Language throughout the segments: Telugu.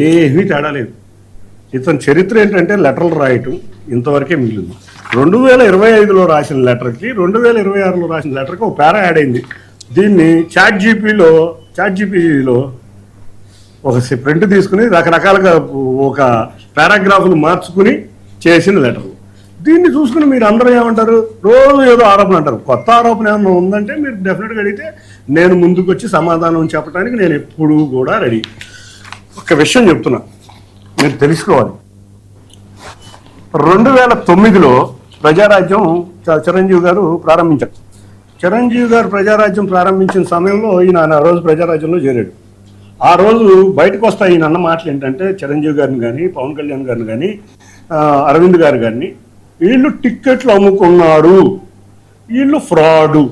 ఏమీ తేడా లేదు. ఇతని చరిత్ర ఏంటంటే లెటర్లు రాయటం ఇంతవరకే మిగిలింది. 2025లో రాసిన లెటర్కి 2026లో రాసిన లెటర్కి ఒక పేరా యాడ్ అయింది. దీన్ని చాట్ జీపీటీలో ఒక ప్రింట్ తీసుకుని రకరకాలుగా ఒక పారాగ్రాఫ్లు మార్చుకుని చేసిన లెటర్లు. దీన్ని చూసుకుని మీరు అందరూ ఏమంటారు, రోజు ఏదో ఆరోపణ అంటారు. కొత్త ఆరోపణ ఏమన్నా ఉందంటే మీరు డెఫినెట్గా అడిగితే నేను ముందుకు వచ్చి సమాధానం చెప్పడానికి నేను ఎప్పుడూ కూడా రెడీ. ఒక విషయం చెప్తున్నా, మీరు తెలుసుకోవాలి. 2009లో ప్రజారాజ్యం చిరంజీవి గారు ప్రారంభించారు. చిరంజీవి గారు ప్రజారాజ్యం ప్రారంభించిన సమయంలో ఈయన ఆ రోజు ప్రజారాజ్యంలో చేరాడు. ఆ రోజు బయటకు వస్తాయి ఈయన అన్న మాటలు ఏంటంటే, చిరంజీవి గారిని కానీ పవన్ కళ్యాణ్ గారిని కానీ అరవింద్ గారు కానీ వీళ్ళు టిక్కెట్లు అమ్ముకున్నారు, వీళ్ళు ఫ్రాడు.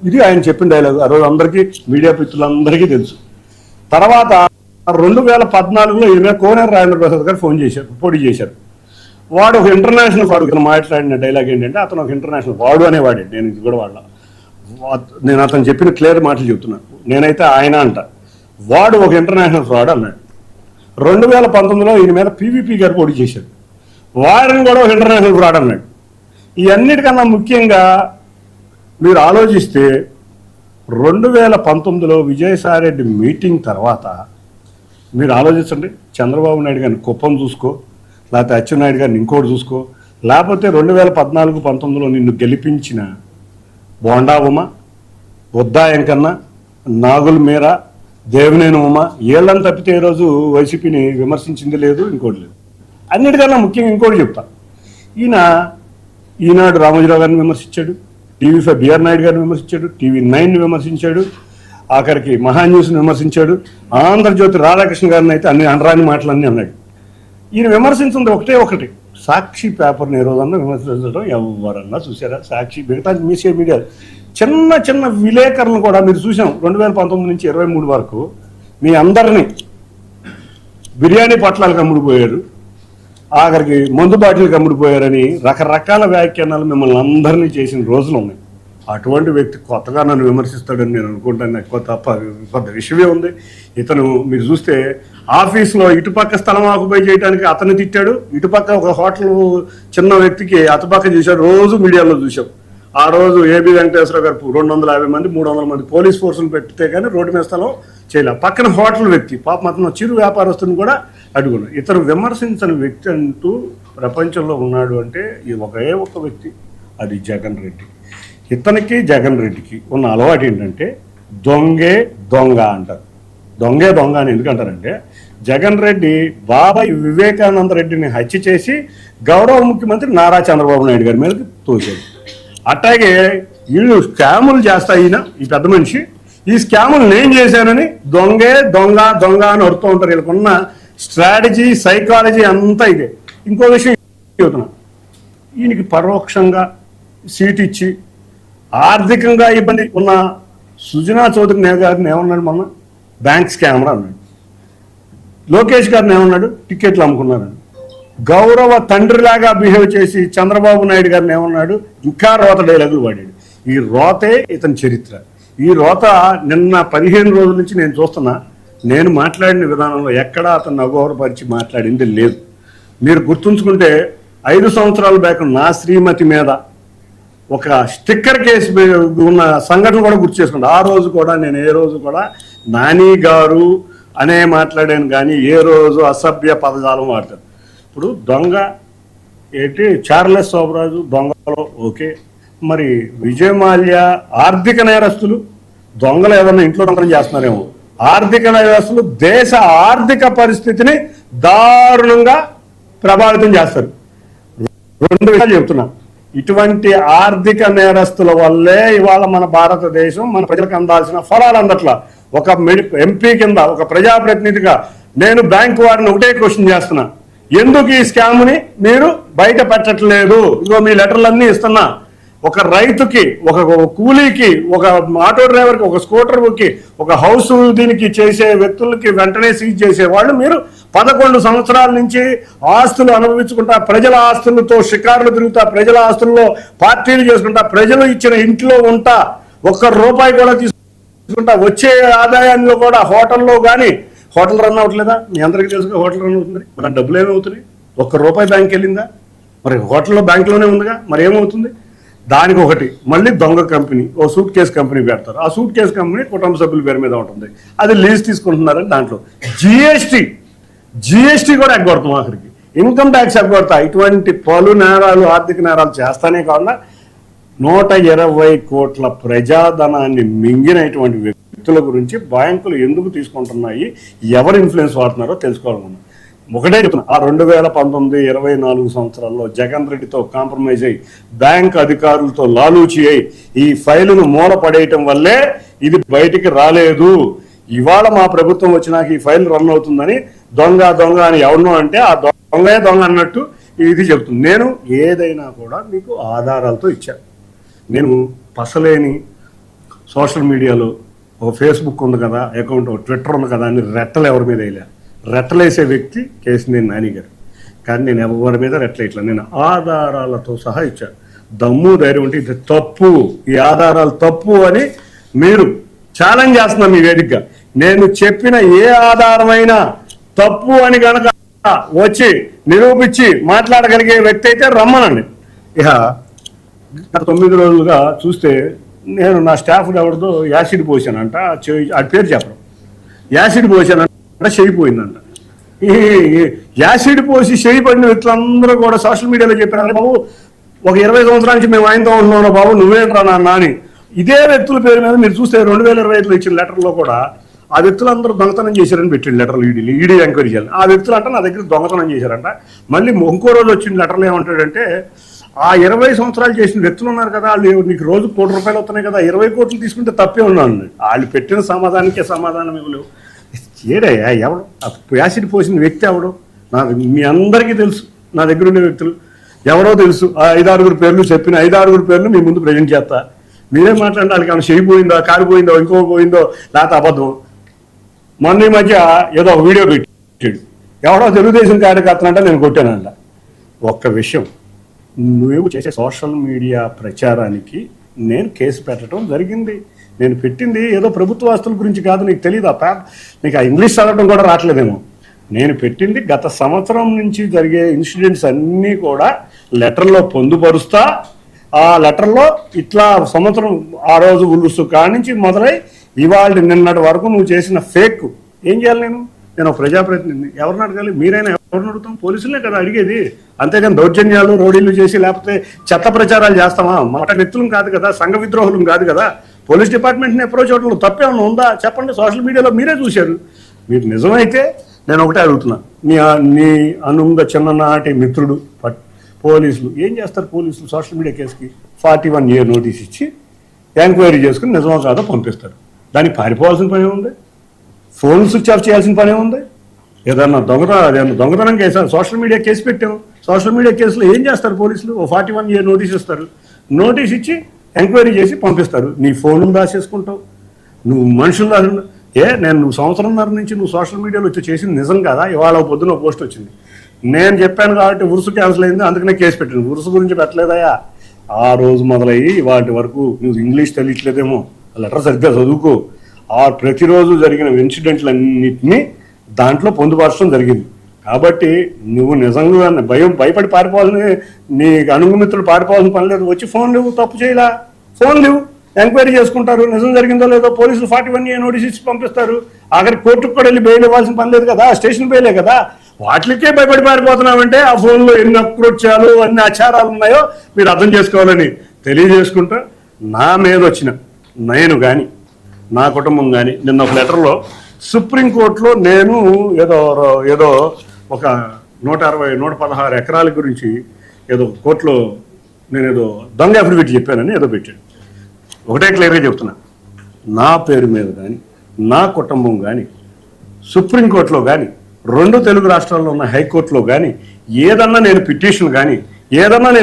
ఇది ఆయన చెప్పిన డైలాగ్. ఆ రోజు అందరికీ మీడియా మిత్రులందరికీ తెలుసు. తర్వాత 2014లో ఈయన కోనేరు రాజేంద్ర ప్రసాద్ గారు పోటీ చేశారు. వాడు ఒక ఇంటర్నేషనల్ వాడు. ఇతను మాట్లాడిన డైలాగ్ ఏంటంటే, అతను ఒక ఇంటర్నేషనల్ వాడు అనేవాడే. నేను ఇది కూడా నేను అతను చెప్పిన క్లియర్ మాటలు చెప్తున్నాను. నేనైతే ఆయన అంట, వాడు ఒక ఇంటర్నేషనల్ ఫ్రాడ్ అన్నాడు. 2019లో ఈయన మీద పీవీపీ గారు పోటీ చేశారు. వారిని కూడా ఒక ఇంటర్నేషనల్ ఫ్రాడ్ అన్నాడు. ఈ అన్నిటికన్నా ముఖ్యంగా మీరు ఆలోచిస్తే 2019లో విజయసాయిరెడ్డి మీటింగ్ తర్వాత మీరు ఆలోచించండి, చంద్రబాబు నాయుడు గారిని కుప్పం చూసుకో, లేకపోతే అచ్చెన్నాయుడు గారిని ఇంకోటి చూసుకో, లేకపోతే 2014-19లో నిన్ను గెలిపించిన బోండా ఉమ, బుద్దా వెంకన్న, నాగుల మీర, దేవినేని ఉమ, ఏళ్ళని తప్పితే ఈ రోజు వైసీపీని విమర్శించింది లేదు, ఇంకోటి లేదు. అన్నిటికన్నా ముఖ్యంగా ఇంకోటి చెప్తా, ఈనాడు రామోజీరావు గారిని విమర్శించాడు, టీవీ5 బిఆర్ నాయుడు గారిని విమర్శించాడు, టీవీ9ని విమర్శించాడు, ఆఖరికి మహాన్యూస్ని విమర్శించాడు, ఆంధ్రజ్యోతి రాధాకృష్ణ గారిని అయితే అన్ని అనరాని మాటలన్నీ అన్నాడు. ఈయన విమర్శించింది ఒకటి, సాక్షి పేపర్ని ఏ రోజన్నా విమర్శించడం ఎవరన్నా చూసారా? సాక్షి మిగతా మీడియా చిన్న చిన్న విలేకరులను కూడా మీరు చూసాం. 2019 నుంచి 23 వరకు మీ అందరినీ బిర్యానీ పొట్లాలకు అమ్ముడిపోయారు, ఆఖరికి మందు బాటిల్కి అమ్ముడిపోయారని రకరకాల వ్యాఖ్యానాలు మిమ్మల్ని అందరినీ చేసిన రోజులు ఉన్నాయి. అటువంటి వ్యక్తి కొత్తగా నన్ను విమర్శిస్తాడని నేను అనుకుంటాను. నాకు పెద్ద విషయమే ఉంది. ఇతను మీరు చూస్తే ఆఫీస్లో ఇటుపక్క స్థలం ఆకుపై చేయడానికి అతన్ని తిట్టాడు, ఇటుపక్క ఒక హోటల్ చిన్న వ్యక్తికి అటుపక్క చూశాడు, రోజు మీడియాలో చూసాం. ఆ రోజు ఏబి వెంకటేశ్వర గారు 250 మంది 300 మంది పోలీస్ ఫోర్సులు పెడితే కానీ రోడ్డు మీద స్థలం చేయలే. పక్కన హోటల్ వ్యక్తి పాపం అతను చిరు వ్యాపారస్తుని కూడా అడుగున్నాడు. ఇతను విమర్శించని వ్యక్తి అంటూ ప్రపంచంలో ఉన్నాడు అంటే ఒకే ఒక వ్యక్తి, అది జగన్ రెడ్డి. ఇతనికి జగన్ రెడ్డికి ఉన్న అలవాటు ఏంటంటే దొంగే దొంగ అంటారు. దొంగే దొంగ అని ఎందుకంటారంటే, జగన్ రెడ్డి బాబాయ్ వివేకానంద రెడ్డిని హత్య చేసి గౌరవ ముఖ్యమంత్రి నారా చంద్రబాబు నాయుడు గారి మీదకి తోశాడు. అట్లాగే వీళ్ళు స్కాములు చేస్తాయిన ఈ పెద్ద మనిషి, ఈ స్కాములు నేను చేశానని దొంగే దొంగ దొంగ అని అడుతూ ఉంటారు. వీళ్ళకున్న స్ట్రాటజీ సైకాలజీ అంతా ఇదే. ఇంకో విషయం చెబుతున్నా, ఈయనకి పరోక్షంగా సీట్ ఇచ్చి ఆర్థికంగా ఇబ్బంది ఉన్న సుజనా చౌదరి గారిని ఏమన్నాడు, మొన్న బ్యాంక్ స్కామర్ అన్నాడు. లోకేష్ గారిని ఏమన్నాడు, టికెట్లు అమ్ముకున్నారని. గౌరవ తండ్రిలాగా బిహేవ్ చేసి చంద్రబాబు నాయుడు గారిని ఏమన్నాడు, ఇంకా రోత డైలాగులు వాడాడు. ఈ రోతే ఇతని చరిత్ర. ఈ రోత నిన్న 15 రోజుల నుంచి నేను చూస్తున్నా. నేను మాట్లాడిన విధానంలో ఎక్కడా అతన్ని అగౌరవపరిచి మాట్లాడింది లేదు. మీరు గుర్తుంచుకుంటే 5 సంవత్సరాల బ్యాక్ నా శ్రీమతి మీద ఒక స్టిక్కర్ కేసు ఉన్న సంఘటన కూడా గుర్తు చేసుకుంటా. ఆ రోజు కూడా నేను ఏ రోజు కూడా నాని గారు అనే మాట్లాడాను, కానీ ఏ రోజు అసభ్య పదజాలం వాడతాను. ఇప్పుడు దొంగ ఏంటి, చార్లెస్ శోభరాజు దొంగలో ఓకే, మరి విజయమాల్య ఆర్థిక నేరస్తులు, దొంగలు ఏదన్నా ఇంట్లో దొంగలు చేస్తున్నారేమో. ఆర్థిక నేరస్తులు దేశ ఆర్థిక పరిస్థితిని దారుణంగా ప్రభావితం చేస్తారు. 2 విషయాలు చెప్తున్నా. ఇటువంటి ఆర్థిక నేరస్తుల వల్లే ఇవాళ మన భారతదేశం మన ప్రజలకు అందాల్సిన ఫలాలు అందట్లా. ఒక ఎంపీ కింద, ఒక ప్రజాప్రతినిధిగా నేను బ్యాంకు వారిని ఒకటే క్వశ్చన్ చేస్తున్నా, ఎందుకు ఈ స్కామ్ని మీరు బయట పెట్టట్లేదు? ఇదిగో మీ లెటర్లన్నీ ఇస్తున్నా. ఒక రైతుకి, ఒక కూలీకి, ఒక ఆటో డ్రైవర్కి, ఒక స్కూటర్కి, ఒక హౌస్ దీనికి చేసే వ్యక్తులకి వెంటనే సీజ్ చేసేవాళ్ళు మీరు 11 సంవత్సరాల నుంచి ఆస్తులు అనుభవించుకుంటా, ప్రజల ఆస్తులతో షికారులు తిరుగుతా, ప్రజల ఆస్తుల్లో పార్టీలు చేసుకుంటా, ప్రజలు ఇచ్చిన ఇంట్లో ఉంటా, ఒక్క రూపాయి కూడా తీసుకుంటా, వచ్చే ఆదాయాల్లో కూడా హోటల్లో కానీ హోటల్ రన్ అవ్వట్లేదా? మీ అందరికీ తెలుసుగా హోటల్ రన్ అవుతుంది. మరి ఆ డబ్బులు ఏమవుతున్నాయి? ₹1 బ్యాంక్కి వెళ్ళిందా? మరి హోటల్లో బ్యాంకులోనే ఉందిగా, మరి ఏమవుతుంది? దానికి ఒకటి మళ్ళీ దొంగ కంపెనీ, ఓ సూట్ కేసు కంపెనీ పెడతారు. ఆ సూట్ కేసు కంపెనీ కుటుంబ సభ్యుల పేరు మీద ఉంటుంది. అది లీజ్ తీసుకుంటున్నారని దాంట్లో జిఎస్టీ కూడా ఎగ్గొడతాం. ఆఖరికి ఇన్కమ్ ట్యాక్స్ ఎగ్గొడతా. ఇటువంటి పలు నేరాలు, ఆర్థిక నేరాలు చేస్తానే కాకుండా 120 కోట్ల ప్రజాధనాన్ని మింగినటువంటి వ్యక్తుల గురించి బ్యాంకులు ఎందుకు తీసుకుంటున్నాయి, ఎవరు ఇన్ఫ్లుయెన్స్ వాడుతున్నారో తెలుసుకోవాలన్నా. ఒకటే చెప్తున్నా, ఆ 2019-24 సంవత్సరాల్లో జగన్ రెడ్డితో కాంప్రమైజ్ అయ్యి బ్యాంక్ అధికారులతో లాలూచి అయి ఈ ఫైలును మూల పడేయటం వల్లే ఇది బయటికి రాలేదు. ఇవాళ మా ప్రభుత్వం వచ్చినాక ఈ ఫైల్ రన్ అవుతుందని దొంగ అని ఎవరినో అంటే ఆ దొంగ అన్నట్టు ఇది చెప్తుంది. నేను ఏదైనా కూడా మీకు ఆధారాలతో ఇచ్చాను. నేను పసలేని సోషల్ మీడియాలో ఒక ఫేస్బుక్ ఉంది కదా అకౌంట్, ట్విట్టర్ ఉంది కదా అని రెట్టలు ఎవరి మీద వేయలే. రెట్టలేసే వ్యక్తి కేశినేని నాని గారు. కానీ నేను ఎవరి మీద రెట్టలేట్లా, నేను ఆధారాలతో సహా ఇచ్చాను. దమ్ము ధైర్యం ఉంటే ఇది తప్పు, ఈ ఆధారాలు తప్పు అని మీరు ఛాలెంజ్ చేస్తున్నాను మీ వేదికగా. నేను చెప్పిన ఏ ఆధారమైనా తప్పు అని కనుక వచ్చి నిరూపించి మాట్లాడగలిగే వ్యక్తి అయితే రమ్మనండి. ఇక గత 9 రోజులుగా చూస్తే నేను నా స్టాఫ్ ఎవరితో యాసిడ్ పోసానంట, ఆ పేరు చెప్పడం, యాసిడ్ పోసానంట, చెయ్యిపోయిందంట. ఈ యాసిడ్ పోసి చెయ్యిపడిన వ్యక్తులందరూ కూడా సోషల్ మీడియాలో చెప్పారు, బాబు ఒక 20 సంవత్సరాల నుంచి మేము ఆయనతో ఉంటున్నాం బాబు, నువ్వేంట్రా నాన్న అని. ఇదే వ్యక్తుల పేరు మీద మీరు చూస్తే 2025లో ఇచ్చిన లెటర్లో కూడా ఆ వ్యక్తులందరూ దొంగతనం చేశారని పెట్టిండు లెటర్లు. ఈడీ ఎంక్వైరీ చేయాలి. ఆ వ్యక్తులు అంట నా దగ్గర దొంగతనం చేశారంట. మళ్ళీ ఇంకో రోజు వచ్చిన లెటర్లు ఏమంటాడంటే, ఆ 20 సంవత్సరాలు చేసిన వ్యక్తులు ఉన్నారు కదా, వాళ్ళు నీకు రోజు ₹1 వస్తున్నాయి కదా, 20 కోట్లు తీసుకుంటే తప్పే ఉన్నాను. వాళ్ళు పెట్టిన సమాధానికే సమాధానం ఇవ్వలేవు. ఏడయ్యా ఎవడు యాసిడ్ పోసిన వ్యక్తి ఎవడు? నాకు మీ అందరికీ తెలుసు, నా దగ్గర ఉండే వ్యక్తులు ఎవరో తెలుసు. ఆ 5-6 పేర్లు చెప్పిన 5-6 పేర్లు మీ ముందు ప్రజెంట్ చేస్తా. మీరేం మాట్లాడండి, వాళ్ళకి ఏమైనా చేయిపోయిందో, కారిపోయిందో, ఇంకో పోయిందో, లేకపోతే అబద్ధం. మొన్న ఈ మధ్య ఏదో ఒక వీడియో పెట్టాడు, ఎవడో తెలుగుదేశం కార్యకర్త అంటే నేను కొట్టానంట. ఒక్క విషయం, నువ్వు చేసే సోషల్ మీడియా ప్రచారానికి నేను కేసు పెట్టడం జరిగింది. నేను పెట్టింది ఏదో ప్రభుత్వ ఆస్తుల గురించి కాదు, నీకు తెలియదు. నీకు ఆ ఇంగ్లీష్ చదవడం కూడా రావట్లేదేమో. నేను పెట్టింది గత సంవత్సరం నుంచి జరిగే ఇన్సిడెంట్స్ అన్నీ కూడా లెటర్లో పొందుపరుస్తా. ఆ లెటర్లో ఇట్లా సంవత్సరం ఆ రోజు ఉల్లుసు కాడి నుంచి మొదలై ఇవాళ నిన్నటి వరకు నువ్వు చేసిన ఫేక్ ఏం చేయాలి? నేను ఒక ప్రజాప్రతినిధిని, ఎవరిని అడగాలి? మీరైనా ఎవరిని అడుగుతాం? పోలీసులే కదా అడిగేది. అంతేగాని దౌర్జన్యాలు, రోడీలు చేసి లేకపోతే చెత్త ప్రచారాలు చేస్తామా? మాట వ్యక్తులం కాదు కదా, సంఘ విద్రోహులం కాదు కదా. పోలీస్ డిపార్ట్మెంట్ని అప్రోచ్ అవ్వడంలో తప్పేమన్నా ఉందా చెప్పండి. సోషల్ మీడియాలో మీరే చూశారు. మీరు నిజమైతే నేను ఒకటే అడుగుతున్నా, నీ అనుంగ చిన్ననాటి మిత్రుడు పోలీసులు ఏం చేస్తారు? పోలీసులు సోషల్ మీడియా కేసుకి 41 year నోటీస్ ఇచ్చి ఎంక్వైరీ చేసుకుని నిజమో కాదో పంపిస్తారు. దానికి పారిపోవాల్సిన పని ఉంది, ఫోన్ స్విచ్ ఆఫ్ చేయాల్సిన పని ఉంది. ఏదన్నా దొంగతనం కేసు సోషల్ మీడియా కేసు పెట్టాము. సోషల్ మీడియా కేసులో ఏం చేస్తారు పోలీసులు? 41 year నోటీస్ ఇస్తారు. నోటీస్ ఇచ్చి ఎంక్వైరీ చేసి పంపిస్తారు. నీ ఫోన్లు దాచేసుకుంటావు, నువ్వు మనుషులు నువ్వు సంవత్సరంన్నర నుంచి నువ్వు సోషల్ మీడియాలో వచ్చి చేసింది నిజం కదా. ఇవాళ పొద్దున పోస్ట్ వచ్చింది, నేను చెప్పాను కాబట్టి ఉరుసు క్యాన్సిల్ అయింది, అందుకనే కేసు పెట్టాను. ఉరుసు గురించి పెట్టలేదయా. ఆ రోజు మొదలయ్యి వాటి వరకు నువ్వు ఇంగ్లీష్ తెలియట్లేదేమో, లెటర్ సరిగ్గా చదువుకో. ఆ ప్రతిరోజు జరిగిన ఇన్సిడెంట్లన్నింటినీ దాంట్లో పొందుపరచడం జరిగింది. కాబట్టి నువ్వు నిజంగా భయపడి పారిపోవాలని, నీ అనుమిత్రులు పారిపోవాల్సిన పని లేదు. వచ్చి ఫోన్ లేవు, తప్పు చేయలా, ఫోన్ లేవు, ఎంక్వైరీ చేసుకుంటారు. నిజం జరిగిందో లేదో పోలీసులు 41 year నోటీస్ ఇచ్చి పంపిస్తారు. ఆఖరి కోర్టుకు కూడా వెళ్ళి బెయిల్ ఇవ్వాల్సిన పని లేదు కదా, స్టేషన్ బెయిలే కదా. వాటికే భయపడి పారిపోతున్నామంటే ఆ ఫోన్లో ఎన్ని అక్రోచ్యాలు, అన్ని ఆచారాలు ఉన్నాయో మీరు అర్థం చేసుకోవాలని తెలియజేసుకుంటా. నా మీద వచ్చిన నేను కానీ నా కుటుంబం కానీ నిన్న ఒక లెటర్లో సుప్రీంకోర్టులో నేను ఏదో ఒక 116 ఎకరాల గురించి ఏదో కోర్టులో నేను ఏదో దొంగ అఫిడవిట్ చెప్పానని ఏదో పెట్టాడు. ఒకటే క్లియర్గా చెప్తున్నా, నా పేరు మీద కానీ నా కుటుంబం కానీ సుప్రీంకోర్టులో కానీ 2 తెలుగు రాష్ట్రాల్లో ఉన్న హైకోర్టులో కానీ ఏదన్నా నేను పిటిషన్ కానీ ఏదన్నా నేను